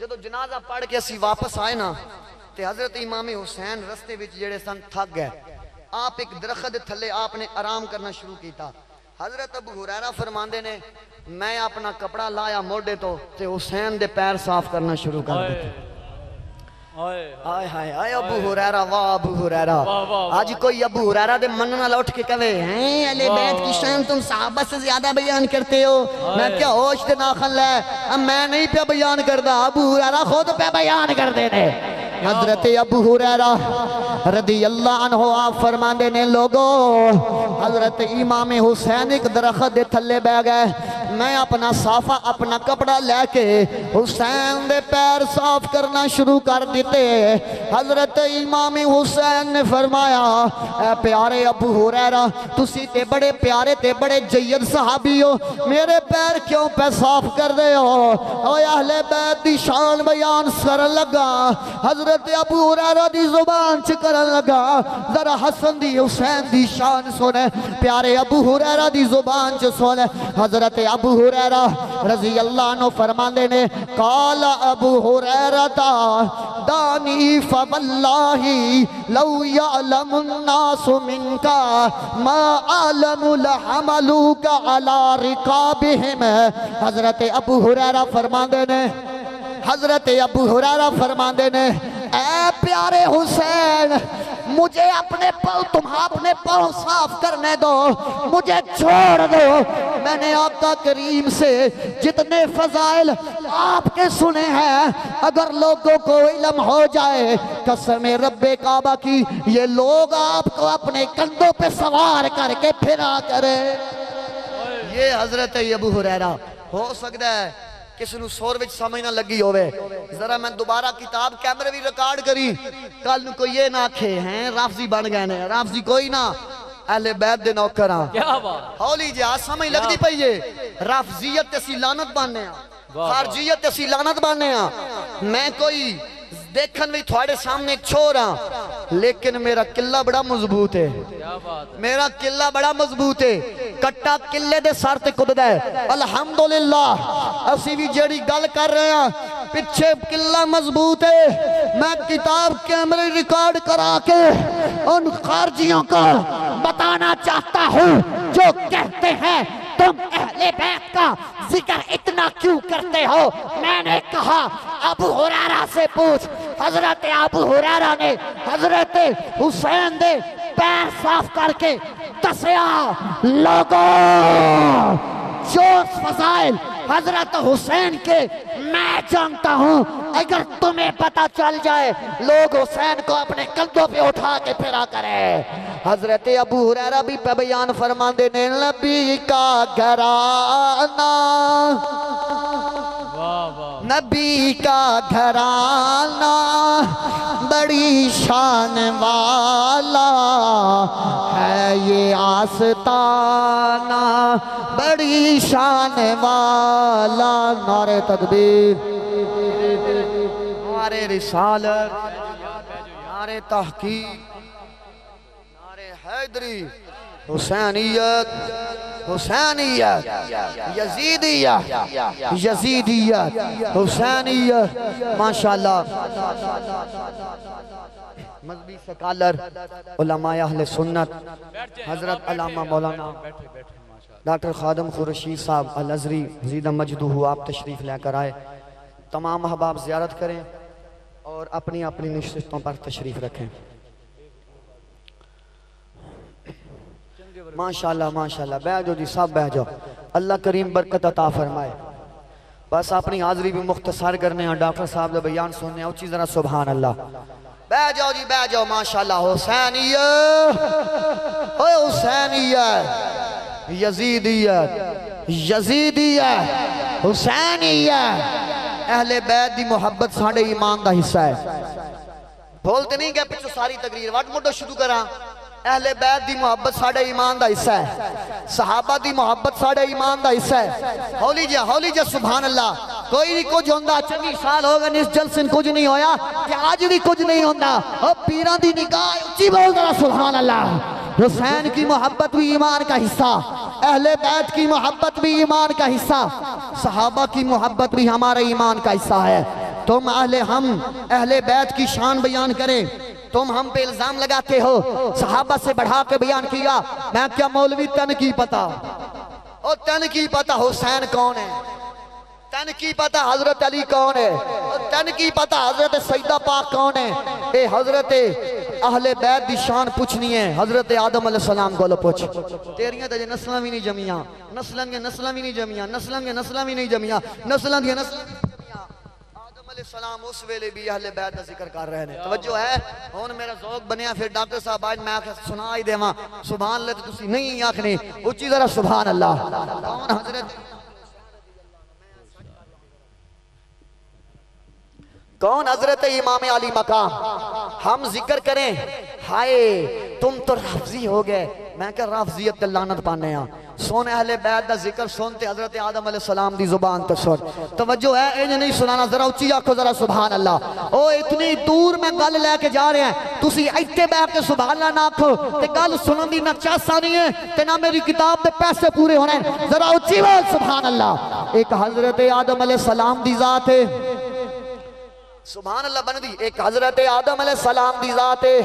جدو جنازہ پڑھ کے اسی واپس آئے نا تے حضرت امام حسین رستے وچ جڑے سن تھک گئے، آپ ایک درخت تھلے آپ نے آرام کرنا شروع کیتا۔ حضرت ابو ہریرہ فرماندے نے میں اپنا کپڑا لایا موڑے تو تے حسین دے پیر صاف کرنا شروع کر دیتے۔ آئے ہائے آئے ابو ہریرہ، واہ ابو ہریرہ، آج کوئی ابو ہریرہ دے مننا لوٹ کے کہے ہیں اہل بیت کی شان تم صحابہ سے زیادہ بیان کرتے ہو، میں کیا ہوش تے ناخن لے، میں نہیں پہ بیان کردا، ابو ہریرہ خود پہ بیان کر دینے۔ حضرت ابو ہریرہ رضی اللہ عنہ آپ فرماندے نے، لوگوں حضرت امام حسین ایک درخت دے تھلے بہ گئے، میں اپنا صافہ اپنا کپڑا لے کے حسین دے پیر صاف کرنا شروع کر دیتے۔ حضرت امام حسین نے فرمایا، اے پیارے ابو ہریرہ تسی تے بڑے پیارے تے بڑے جید صحابی ہو، میرے پیر کیوں پہ صاف کر دے ہو؟ اوہ اہل بیت دی شان بیان کرن لگا، حضرت ابو ہریرہ دی زبان چکرن لگا، ذرا حسن دی حسین دی شان سنے، پیارے ابو ہریرہ دی زبان چ سنے۔ حضرت ابو ہریرہ رضی اللہ عنہ فرماندے نے، قال ابو ہریرہ دانی فواللہ لو یعلم الناس منکا ما عالم لحملوک علی رقابہم۔ حضرت ابو ہریرہ فرماندے نے، حضرت ابو ہریرہ فرماندے نے، اے پیارے حسین مجھے اپنے پاؤں صاف کرنے دو، مجھے چھوڑ دو، میں نے آقا کریم سے جتنے فضائل آپ کے سنے ہیں، اگر لوگوں کو علم ہو جائے قسم رب کعبہ کی یہ لوگ آپ کو اپنے کندھوں پہ سوار کر کے پھرا کرے۔ یہ حضرت ابو ہریرہ ہو سکتا ہے کسی نو سور وچ سمجھ نہ لگی ہوئے، ذرا میں دوبارہ کتاب کیمرے بھی ریکارڈ کری، کل نو کوئی یہ نہ کھے ہیں رافضی بن گئے نے، رافضی کوئی نہ، اہل بیت دے نوکراں، کیا بات، ہولی جہاں سمجھ لگ دی پئیے، رافضیت تے سی لعنت باننے ہیں، خارجیت اسی لعنت بانے ہاں میں کوئی دیکھن بھی تھوڑے سامنے ایک چھوڑ ہاں لیکن میرا قلعہ بڑا مضبوط ہے میرا قلعہ بڑا مضبوط ہے کٹا قلعے دے سار تے کددا ہے الحمدللہ اسی بھی جڑی گل کر رہے ہیں پچھے قلعہ مضبوط ہے میں کتاب کیمرے ریکارڈ کرا کے ان خارجیوں کو بتانا چاہتا ہوں جو کہتے ہیں تم اہل بیت کا ذکر اتنا کیوں کرتے ہو میں نے کہا ابو ہریرہ سے پوچھ حضرت ابو ہریرہ نے حضرت حسین دے پیر صاف کر کے دسیا لوگوں جو فضائل حضرت حسین کے میں جانتا ہوں اگر تمہیں پتا چل جائے لوگ حسین کو اپنے کندھوں پہ اٹھا کے پھرا کرے حضرت ابو ہریرہ بھی پہ بیان فرماندے نے نبی کا گھرانہ نبی کا گھرانہ بڑی شان والا ہے یہ آستانہ بڑی شان والا نعرہ تکبیر نعرہ رسالت نعرہ تحقیق نعرہ حیدری حسینیت حسینیت یزیدیت یزیدیت حسینیت ماشاءاللہ مذہبی سکالر علماء اہل سنت حضرت علامہ مولانا ڈاکٹر خادم خورشید صاحب الازری زید مجدہ آپ تشریف لے کر آئے تمام احباب زیارت کریں اور اپنی اپنی نشستوں پر تشریف رکھیں ماشاءاللہ ماشاءاللہ بیٹھ جاؤ جی سب بیٹھ جاؤ اللہ کریم برکت عطا فرمائے بس اپنی حاضری بھی مختصر کرنے ہیں ڈاکٹر صاحب نے بیان سننے ہیں اچھی ذرا سبحان اللہ بیٹھ جاؤ جی بیٹھ جاؤ ماشاءاللہ حسینیت حسینیت یزیدیت یزیدیت حسینیت اہل بیت دی محبت ساڑھے ایمان دا حصہ ہے بولتے نہیں گئے پچھو ساری تقریر وقت مڈو شروع کرا اہل بیت دی محبت ساڑھے ایمان دا حصہ ہے صحابہ دی محبت ساڑھے ایمان دا حصہ ہے ہولی جا سبحان اللہ کوئی نہیں کچھ ہوندہ چنی سال ہوگا اس جلسن کچھ نہیں ہویا کہ آج بھی کچھ نہیں ہوندہ اب پیران دی نگاہ اچھی بول دارا سبحان اللہ حسین کی محبت بھی ایمان کا حصہ اہل بیت کی محبت بھی ایمان کا حصہ صحابہ کی محبت بھی ہمارے ایمان کا حصہ ہے تم ہم اہل بیت کی شان بیان کریں تم ہم پہ الزام لگاتے ہو صحابہ سے بڑھا کے بیان کیا میں کیا مولوی تن کی پتا اور تن کی پتا حسین کون ہے تن کی پتا حضرت علی کون ہے اور تن کی پتا حضرت سیدہ پاک کون ہے اے حضرت اہل بیت دی شان پوچھنی ہے حضرت آدم علیہ السلام کو لو پوچھ تیریاں تجھے نسلیں بھی نہیں جمعیاں نسلیں بھی نہیں جمعیاں نسلیں بھی نہیں جمعیاں نسلیں بھی علیہ السلام اس ویلے بھی اہل بیت کا ذکر کر رہے ہیں توجہ ہے ہون میرا ذوق بنیا پھر ڈاکٹر صاحب آج میں آخر سنا ہی دیواں سبحان اللہ تو تسی نہیں آخنے اچھی ذرا سبحان اللہ کون حضرت کون حضرت امام علی مقام ہم ذکر کریں ہائے تم تو رافضی ہو گئے میں کہ رافضیت لعنت پانے ہیں سونے اہل بیت دا ذکر سنتے حضرت آدم علیہ السلام دی زبان تو سن توجہ ہے انہیں نہیں سنانا ذرا اچھی آنکھو ذرا سبحان اللہ او اتنی دور میں گل لے کے جا رہے ہیں تسی ایتے بیٹھ کے سبحان اللہ نہ آنکھو تے گل سنن دی نہ چاسا نہیں ہے تے نہ میری کتاب دے پیسے پورے ہونے ہیں ذرا اچھی بات سبحان اللہ ایک حضرت آدم علیہ السلام دی ذات ہے سبحان اللہ بن دی ایک حضرت آدم علیہ السلام دی ذات ہے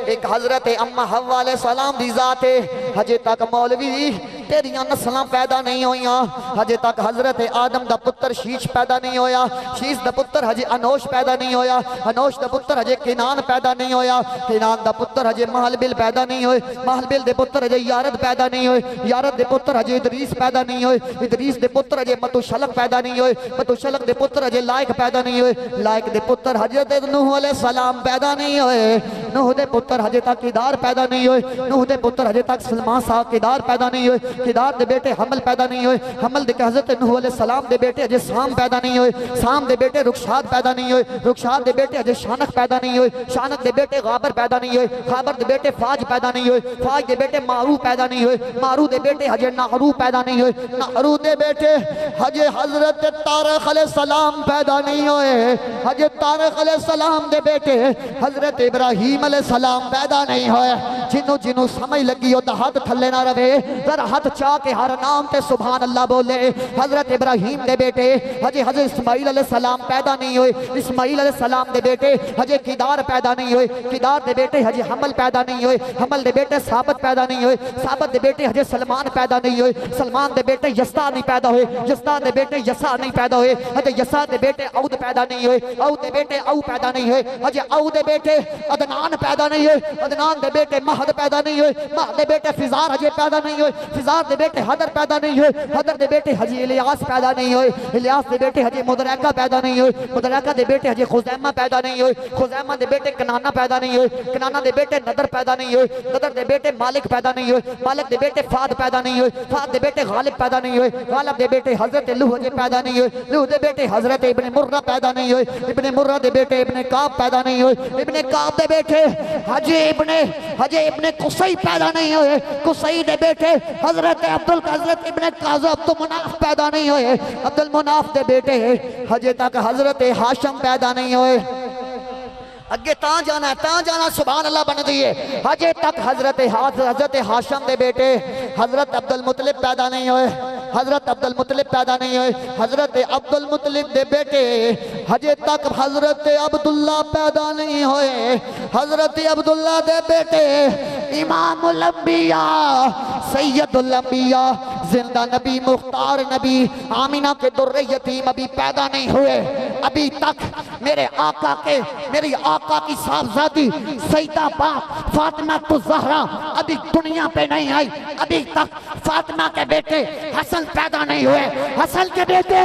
ایک حضرت اما حوا علیہ السلام دی ذات ہے ہجے تک مولوی تیریاں نسلاں پیدا نہیں ہویاں ہجے تک حضرت آدم دا پتر شیش پیدا نہیں ہویا شیش دا پتر ہجے انوش پیدا نہیں ہویا انوش دا پتر ہجے کنان پیدا نہیں ہویا کنان دا پتر ہجے محلبل پیدا نہیں ہوئے محلبل دے پتر ہجے یارد پیدا نہیں ہوئے یارد دے پتر ہجے ادریس پیدا نہیں ہوئے ادریس دے پتر ہجے متوشلق پیدا نہیں ہوئے متوشلق دے پتر ہجے لائق پیدا نہیں ہوئے لائق دے پتر حضرت نوح علیہ السلام پیدا نہیں ہوئے نوح دے پتر ہجے تک کدار پیدا نہیں ہوئے نوح دے پتر ہجے تک سلمان صاحب کدار پیدا نہیں ہوئے کدار دے بیٹے حمل پیدا نہیں ہوئے حمل دے کے حضرت نوح علیہ السلام دے بیٹے ہجے سام پیدا نہیں ہوئے سام دے بیٹے رکشاد پیدا نہیں ہوئے رکشاد دے بیٹے ہجے شانق پیدا نہیں ہوئے شانق دے بیٹے غابر پیدا نہیں ہوئے غابر دے بیٹے فاج پیدا نہیں ہوئے فاج دے بیٹے مارو پیدا نہیں ہوئے مارو دے بیٹے ہجے نعرو پیدا نہیں ہوئے نعرو دے بیٹے ہجے حضرت طارق علیہ السلام پیدا نہیں ہوئے ہجے طارق علیہ السلام دے بیٹے حضرت ابراہیم علیہ السلام پیدا نہیں ہوئے جنوں جنوں سمجھ لگی ہو تو ہاتھ تھلے نہ رہے ذرا ہاتھ چاہ کے ہر نام تے سبحان اللہ بولے حضرت ابراہیم دے بیٹے ہجے حضرت اسماعیل علیہ السلام پیدا نہیں ہوئے اسماعیل علیہ السلام دے بیٹے ہجے کدار پیدا نہیں ہوئے کدار دے بیٹے ہجے حمل پیدا نہیں ہوئے حمل دے بیٹے ثابت پیدا نہیں ہوئے ثابت دے بیٹے ہجے سلمان پیدا نہیں ہوئے سلمان دے بیٹے یستا نہیں پیدا ہوئے یستا دے بیٹے یسا نہیں پیدا ہوئے ہجے یسا دے بیٹے عود پیدا نہیں ہوئے عود دے بیٹے او پیدا نہیں ہوئے ہجے او دے بیٹے عدنان پیدا نہیں ہوئے عدنان دے بیٹے مہد پیدا نہیں ہوئے مہد دے بیٹے فزار ہجے پیدا نہیں ہوئے فزار دے بیٹے حدر پیدا نہیں ہوئے حدر دے بیٹے ہجے الیاس پیدا نہیں ہوئے الیاس دے بیٹے ہجے مدرکہ پیدا نہیں ہوئے مدرکہ دے بیٹے ہجے خزیمہ پیدا نہیں ہوئے خزیمہ دے بیٹے کنانہ پیدا نہیں ہوئے کنانہ دے بیٹے ندر پیدا نہیں ہوئے ندر دے بیٹے مالک پیدا نہیں ہوئے مالک دے بیٹے فاد پیدا نہیں ہوئے فاد دے بیٹے غالب پیدا نہیں ہوئے غالب دے بیٹے حضرت لوح ہجے پیدا نہیں ہوئے لوح دے بیٹے حضرت ابن مرہ پیدا نہیں ہوئے ابن مرہ دے بیٹے ابن کعب پیدا نہیں ہوئے ابن کعب دے بیٹے ہجے ابن قصی پیدا نہیں ہوئے قصی دے بیٹے حضرت حضرت ابن قاضی عبد المناف پیدا نہیں ہوئے عبد المناف دے بیٹے ہجے تک حضرت ہاشم پیدا نہیں ہوئے اگے تاں جانا سبحان اللہ بن دیئے ہجے تک حضرت ہاشم دے بیٹے حضرت عبد المطلب پیدا نہیں ہوئے حضرت عبد المطلب پیدا نہیں ہوئے حضرت عبد المطلب دے بیٹے ہجے تک حضرت عبداللہ پیدا نہیں ہوئے حضرت عبداللہ دے بیٹے امام الانبیاء سید الانبیاء زندہ نبی مختار نبی آمینہ کے در یتیم ابھی پیدا نہیں ہوئے ابھی تک میرے آقا کے میری آقا کی صاحبزادی سیدہ پاک فاطمہ الزہرا ابھی دنیا پہ نہیں آئی ابھی تک فاطمہ کے بیٹے حسن پیدا نہیں ہوئے حسن کے بیٹے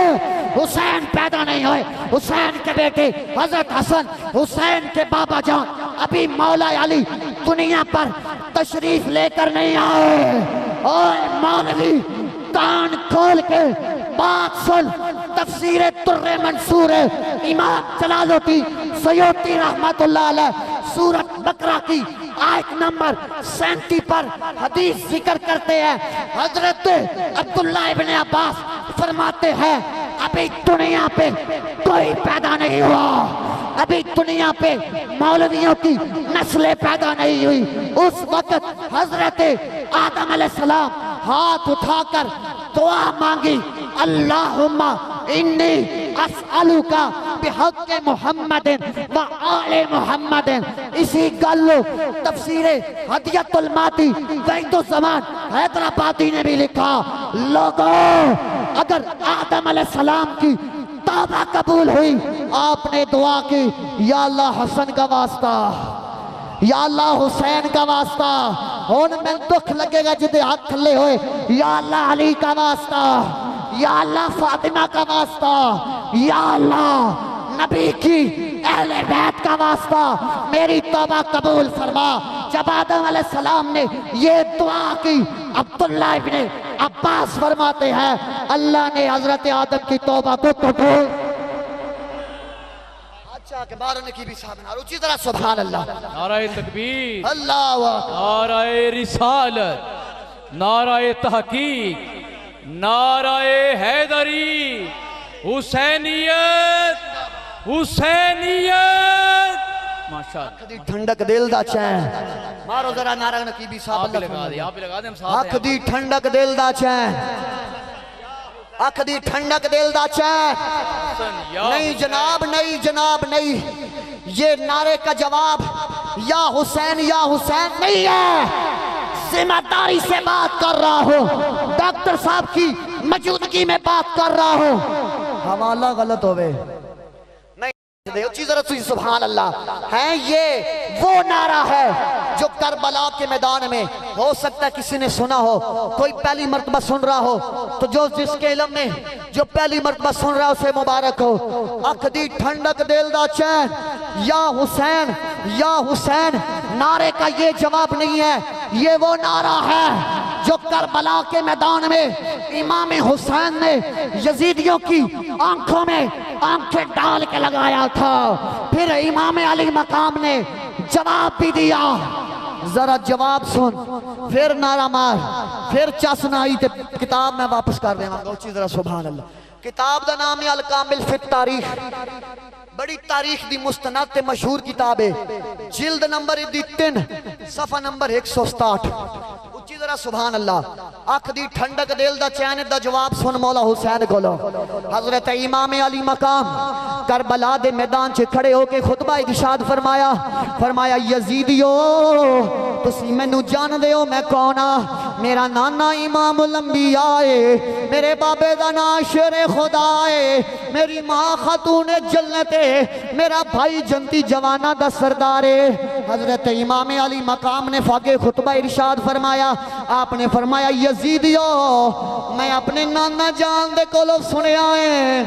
حسین پیدا نہیں ہوئے حسین کے بیٹے حضرت حسن حسین کے بابا جان ابھی مولا علی دنیا پر تشریف لے کر نہیں آئے اوہ مولوی کان کھول کے بات سن تفسیر در منصور امام جلال الدین سیوطی رحمت اللہ علیہ سورۃ بقرہ کی آیت نمبر 37 پر حدیث ذکر کرتے ہیں حضرت عبداللہ ابن عباس فرماتے ہیں ابھی دنیا پہ کوئی پیدا نہیں ہوا ابھی دنیا پہ مولویوں کی نسلیں پیدا نہیں ہوئی اس وقت حضرت آدم علیہ السلام ہاتھ اٹھا کر دعا مانگی اللہم انی اسألوکا بحق محمد و آل محمد اسی گلو تفسیر ہدیت المادی وعید الزمان حیدرآبادی نے بھی لکھا لوگوں اگر آدم علیہ السلام کی توبہ قبول ہوئی آپ نے دعا کی یا اللہ حسن کا واسطہ یا اللہ حسین کا واسطہ ہون میں دکھ لگے گا جدے ہاتھ کھلے ہوئے یا اللہ علی کا واسطہ یا اللہ فاطمہ کا واسطہ یا اللہ نبی کی اہل بیت کا واسطہ میری توبہ قبول فرما جب آدم علیہ السلام نے یہ دعا کی عبداللہ ابن عباس فرماتے ہیں اللہ نے حضرت آدم کی توبہ کو قبول اچھا کہ بارہ نے کی بھی صاحب نارو اچھی طرح سبحان اللہ نعرہ تکبیر اللہ نعرہ رسالت نعرہ تحقیق نعرہ حیدری حسینیت حسینیت ماشاءاللہ دی ٹھنڈک دل دا چین مارو ذرا نعرہ نقیبی صاحب آپ لگا دیں آپ لگا دیں ہم ساتھ آنکھ دی ٹھنڈک دل دا چین آنکھ دی ٹھنڈک دل دا چین نہیں جناب نہیں جناب نہیں یہ نعرے کا جواب یا حسین نہیں ہے ذمہ داری سے بات کر رہا ہوں ڈاکٹر صاحب کی موجودگی میں بات کر رہا ہوں حوالہ غلط ہوئے سبحان اللہ ہے یہ وہ نعرہ ہے جو کربلا کے میدان میں ہو سکتا ہے کسی نے سنا ہو کوئی پہلی مرتبہ سن رہا ہو تو جو جس کے علم میں جو پہلی مرتبہ سن رہا ہے اسے مبارک ہو اکھ دی ٹھنڈک دل دا چین یا حسین نعرے کا یہ جواب نہیں ہے، یہ وہ نعرہ ہے جو کربلا کے میدان میں امام حسین نے یزیدیوں کی آنکھوں میں آنکھیں ڈال کے لگایا تھا۔ پھر امام علی مقام نے جواب بھی دیا، ذرا جواب سن، پھر نعرہ مار، پھر چسنا آئی تے کتاب میں واپس کر دیں گا اچھی ذرا سبحان اللہ۔ کتاب دا نام ہے الکامل فی التاریخ، بڑی تاریخ دی مستند تے مشہور کتاب ہے، جلد نمبر دی 3 صفحہ نمبر 167۔ اچھی ذرا سبحان اللہ۔ اکھ دی ٹھنڈک دل دا چین دا جواب سن مولا حسین کولو۔ حضرت امام علی مقام کربلا دے میدان چ کھڑے ہو کے خطبہ ارشاد فرمایا یزیدیو تسی مینوں جان دے ہو میں کون ہاں؟ میرا نانا امام الانبیاء ہے، میرے بابے دا نام شیر خدا ہے، میری ماں خاتون جنت ہے، میرا بھائی جنتی جوانہ دا سردار ہے۔ حضرت امام علی مقام نے فاقے خطبہ ارشاد فرمایا، آپ نے فرمایا یزیدیو میں اپنے نانا جان دے کولو سنیا ہے،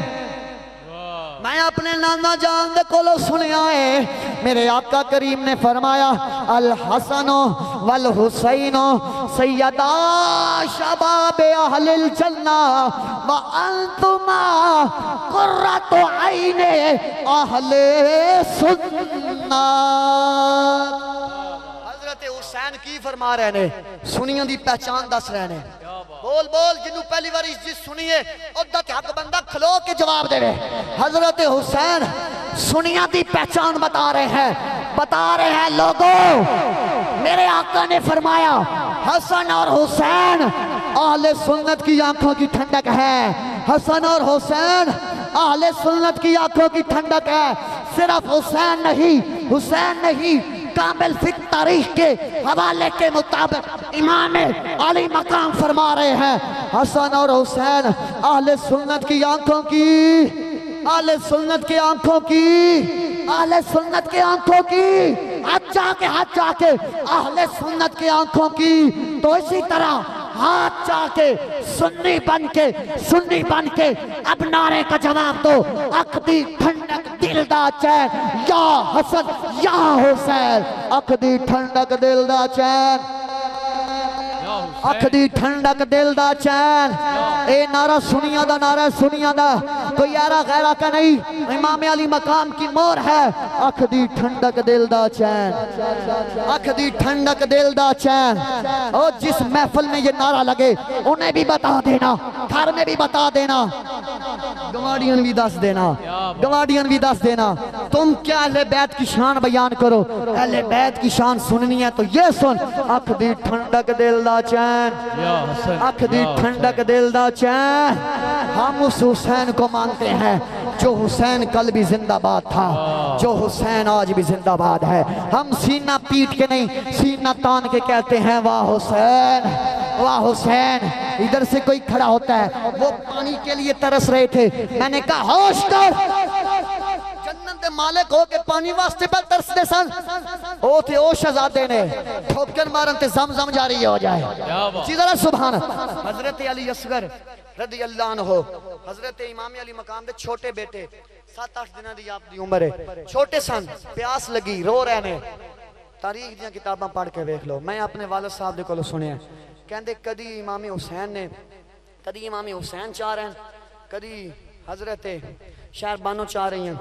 میں اپنے نانا جان دے کولو سنیا ہے، میرے آقا کریم نے فرمایا الحسن والحسین سیدہ شباب اہل الجنہ وانتما قرۃ عین اہل سنت۔ حضرت حسین کی فرما رہے نے؟ سنیوں دی پہچان دس رہے نے۔ بول بول جنہوں پہلی بار اس جس سنیے عدت حق بندہ کھلو کے جواب دے رہے۔ حضرت حسین سنیوں دی پہچان بتا رہے ہیں لوگوں، میرے آقا نے فرمایا حسن اور حسین اہل سنت کی آنکھوں کی ٹھنڈک ہے، حسن اور حسین اہل سنت کی آنکھوں کی ٹھنڈک ہے۔ صرف حسین نہیں کامل فی تاریخ کے حوالے کے مطابق امام علی مقام فرما رہے ہیں حسن اور حسین اہل سنت کی آنکھوں کی، اہل سنت کی آنکھوں کی، اہل سنت کی آنکھوں کی، ہاتھ جا کے اہل سنت کی آنکھوں کی۔ تو اسی طرح ہاتھ جا کے سنی بن کے اب نعرے کا جواب دو، اکھ دی ٹھنڈک دل دا چین یا حسن یا حسین، اکھ دی ٹھنڈک دل دا چین، اکھ دی ٹھنڈک دل دا چین۔ اے نعرہ سنیاں دا کوئی ایرا غیرہ کا نہیں، امام علی مقام کی مور ہے، اکھ دی ٹھنڈک دل دا چین، اکھ دی ٹھنڈک دل دا چین۔ اور جس محفل میں یہ نعرہ لگے انہیں بھی بتا دینا، گھر میں بھی بتا دینا، گواڑیاں بھی دس دینا، تم کیا اہل بیت کی شان بیان کرو، اہل بیت کی شان سننی ہے تو یہ سن، اکھ دی ٹھنڈک دل دا چین، اکھ دی ٹھنڈک دل دا چین۔ ہم اس حسین کو مانتے ہیں جو حسین کل بھی زندہ باد تھا، جو حسین آج بھی زندہ باد ہے۔ ہم سینہ پیٹ کے نہیں، سینہ تان کے کہتے ہیں واہ حسین، واہ حسین۔ ادھر سے کوئی کھڑا ہوتا ہے، وہ پانی کے لیے ترس رہے تھے، میں نے کہا ہوش کر، جنت دے مالک ہو کے پانی واسطے پر ترس دے سن، او تھے او شہزادے نے ٹھوکر مارن تے زمزم جاری ہو جائے۔ جی ذرا سبحان۔ حضرت علی اصغر رضی اللہ عنہ، حضرت امام علی مقام دے چھوٹے بیٹے، 7-8 دنوں دی آپ دی عمر ہے، چھوٹے سن، پیاس لگی، رو رہے نے۔ تاریخ دیاں کتاباں پڑھ کے دیکھ لو، میں اپنے والد صاحب دے کولوں سنیا، کہندے کدی امام حسین چاہ رہے ہیں، کدی حضرت شہر بانو چاہ رہی ہیں،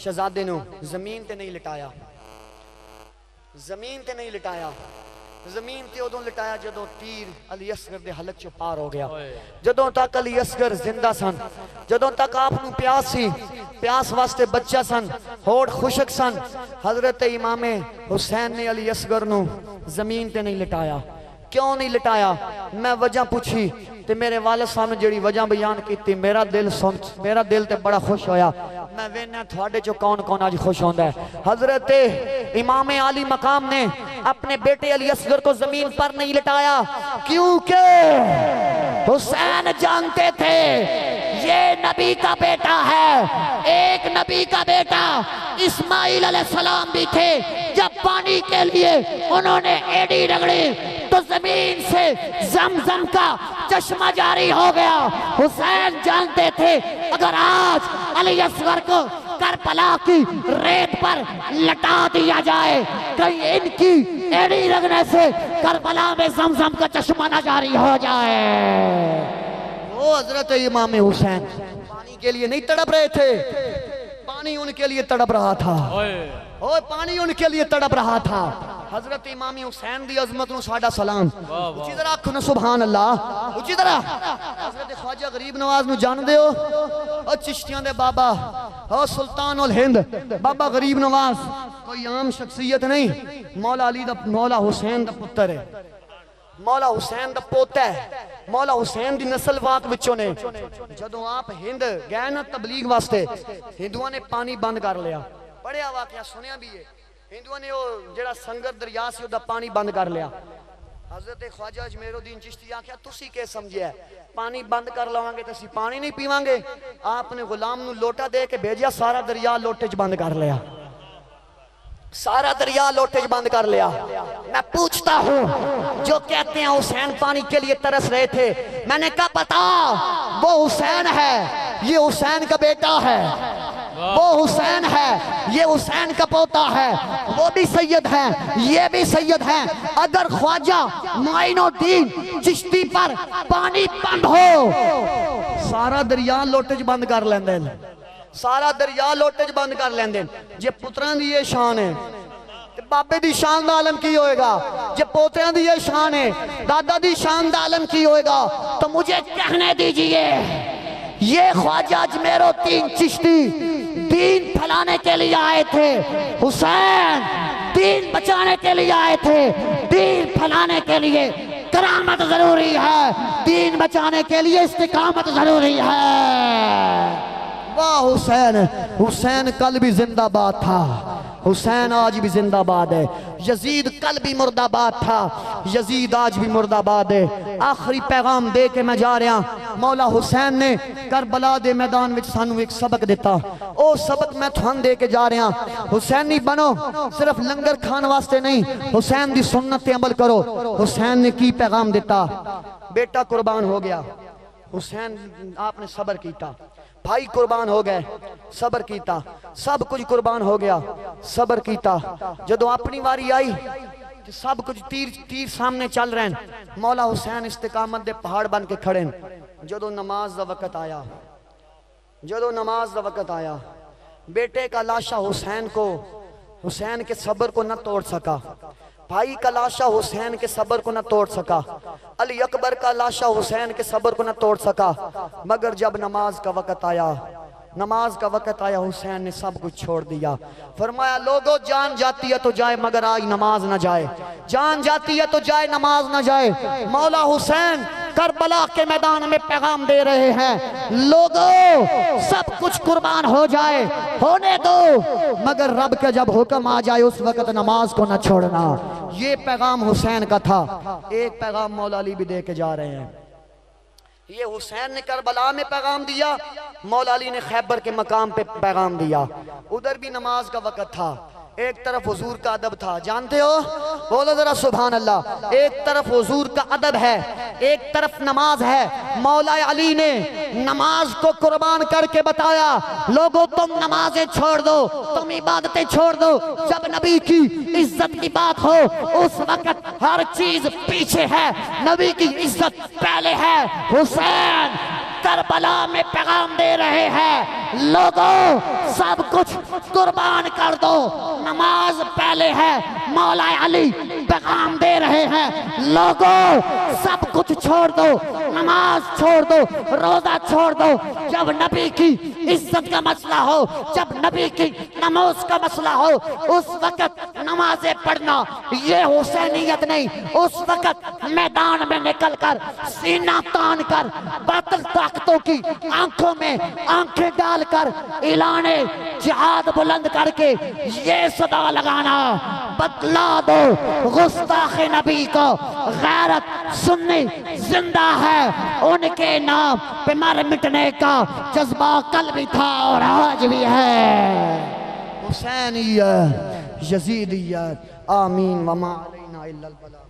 شہزادے نو زمین تے نہیں لٹایا، زمین تے ادوں لٹایا جدوں تیر علی اصغر دے حلق چوں پار ہو گیا۔ جدوں تک علی اصغر زندہ سن، جدوں تک آپ نو پیاس سی، پیاس واسطے بچہ سن، ہوڑ خشک سن، حضرت امام حسین نے علی اصغر نو زمین تے نہیں لٹایا۔ کیوں نہیں لٹایا؟ میں وجہ پوچھی تے میرے والد صاحب نے جڑی وجہ بیان کی، میرا دل تے بڑا خوش ہویا۔ میں وینا تھوڑے جو کون آج خوش ہوندا ہے۔ حضرت امام علی مقام نے اپنے بیٹے علی اصغر کو زمین پر نہیں لٹایا، کیونکہ حسین جانتے تھے یہ نبی کا بیٹا ہے، ایک نبی کا بیٹا اسماعیل علیہ السلام بھی تھے، جب پانی کے لیے انہوں نے ایڑی رگڑی تو زمین سے زمزم کا چشمہ جاری ہو گیا۔ حسین جانتے تھے اگر آج علی اصغر کو کربلا کی ریت پر لٹا دیا جائے کہیں ان کی ایڑی لگنے سے کربلا میں زمزم کا چشمہ نہ جاری ہو جائے۔ وہ حضرت امام حسین پانی کے لیے نہیں تڑپ رہے تھے، پانی ان کے لیے تڑپ رہا تھا، اور پانی ان کے لیے تڑپ رہا تھا۔ حضرت امام حسین دی عظمت نو ساڈا سلام، اچھی طرح آکھو نا سبحان اللہ، اچھی طرح۔ حضرت خواجہ غریب نواز نو جان دے ہو، اور چشتیاں دے بابا، اور سلطان الہند بابا غریب نواز کوئی عام شخصیت نہیں، مولا علی دا مولا حسین دا پتر ہے، مولا حسین دا پوتا ہے، مولا حسین دی نسل واق وچوں نے۔ جدوں آپ ہند گئے نا تبلیغ واسطے، ہندوؤں نے پانی بند کر لیا، پڑھیا واقعہ سنیا بھی ہے، ہندوؤں نے وہ جڑا سنگر دریا سے دا پانی بند کر لیا۔ حضرت خواجہ اجمیر الدین چشتی آکھیا تسی کے سمجھے ہے، پانی بند کر لواں گے تسی پانی نہیں پیواں گے؟ آپ نے غلام نو لوٹا دے کے بھیجیا، سارا دریا لوٹے چ بند کر لیا، سارا دریا لوٹے چ بند کر لیا۔ میں پوچھتا ہوں جو کہتے ہیں حسین پانی کے لیے ترس رہے تھے، میں نے کہا پتا وہ حسین ہے، یہ حسین کا بیٹا ہے، وہ حسین ہے، یہ حسین کا پوتا ہے، وہ بھی سید ہے، یہ بھی سید ہے۔ اگر خواجہ معین الدین چشتی پر پانی بند ہو، سارا دریا لوٹے چ بند کر لیندے، سارا دریا لوٹے چ بند کر لیندے۔ جے پتران دی یہ شان ہے تے بابے دی شان دا عالم کی ہوئے گا؟ جے پوتران دی یہ شان ہے دادا دی شان دا عالم کی ہوئے گا؟ تو مجھے کہنے دیجئے یہ خواجہ اجمیر الدین چشتی دین پھیلانے کے لیے آئے تھے، حسین دین بچانے کے لیے آئے تھے، دین پھیلانے کے لیے کرامت ضروری ہے، دین بچانے کے لیے استقامت ضروری ہے۔ واہ حسین، حسین کل بھی زندہ باد تھا، حسین آج بھی زندہ باد ہے۔ یزید کل بھی مردہ باد تھا، یزید آج بھی مردہ باد ہے۔ آخری پیغام دے کے میں جا رہا، مولا حسین نے کربلا دے میدان وچ سانو ایک سبق دیتا، او سبق میں تھان دے کے جا رہا۔ حسینی بنو، صرف لنگر کھان واسطے نہیں، حسین دی سنت تے عمل کرو۔ حسین نے کی پیغام دیتا؟ بیٹا قربان ہو گیا، حسین آپ نے صبر کیتا، بھائی قربان ہو گئے، صبر کیتا، سب کچھ قربان ہو گیا، صبر کیتا۔ جدو اپنی واری آئی سب کچھ تیر سامنے چل رہے ہیں، مولا حسین استقامت دے پہاڑ بن کے کھڑے ہیں۔ جدو نماز دا وقت آیا، جدو نماز دا وقت آیا، بیٹے کا لاشا حسین کے صبر کو نہ توڑ سکا، بھائی کا لاشا حسین کے صبر کو نہ توڑ سکا، علی اکبر کا لاشا حسین کے صبر کو نہ توڑ سکا، مگر جب نماز کا وقت آیا، نماز کا وقت آیا، حسین نے سب کچھ چھوڑ دیا۔ فرمایا لوگو جان جاتی ہے تو جائے مگر آج نماز نہ جائے، جان جاتی ہے تو جائے نماز نہ جائے۔ مولا حسین کربلا کے میدان میں پیغام دے رہے ہیں، لوگو سب کچھ قربان ہو جائے، ہونے دو، مگر رب کا جب حکم آ جائے اس وقت نماز کو نہ چھوڑنا۔ یہ پیغام حسین کا تھا۔ ایک پیغام مولا علی بھی دے کے جا رہے ہیں۔ یہ حسین نے کربلا میں پیغام دیا، مولا علی نے خیبر کے مقام پہ پیغام دیا۔ ادھر بھی نماز کا وقت تھا، ایک طرف حضور کا ادب تھا، جانتے ہو؟ بولو ذرا سبحان اللہ۔ ایک طرف حضور کا ادب ہے، ایک طرف نماز ہے۔ مولا علی نے نماز کو قربان کر کے بتایا، لوگوں تم نمازیں چھوڑ دو، تم عبادتیں چھوڑ دو، جب نبی کی عزت کی بات ہو اس وقت ہر چیز پیچھے ہے، نبی کی عزت پہلے ہے۔ حسین کربلا میں پیغام دے رہے ہیں، لوگوں سب کچھ قربان کر دو، نماز پہلے ہے۔ مولا علی پیغام دے رہے ہیں، لوگوں سب کچھ چھوڑ دو، نماز چھوڑ دو، روزہ چھوڑ دو۔ جب نبی کی عزت کا مسئلہ ہو، جب نبی کی نماز کا مسئلہ ہو، اس وقت نمازیں پڑھنا یہ حسینیت نہیں۔ اس وقت میدان میں نکل کر سینہ تان کر باطل طاقتوں کی آنکھوں میں آنکھیں ڈال کر اعلان جہاد بلند کر کے یہ صدا لگانا، بتلا دو گستاخ نبی کو غیرت سنی زندہ ہے، ان کے نام پہ مر مٹنے کا جذبہ کل بھی تھا اور آج بھی ہے۔ حسینیت، یزیدیت، آمین وما علینا الا البلاغ۔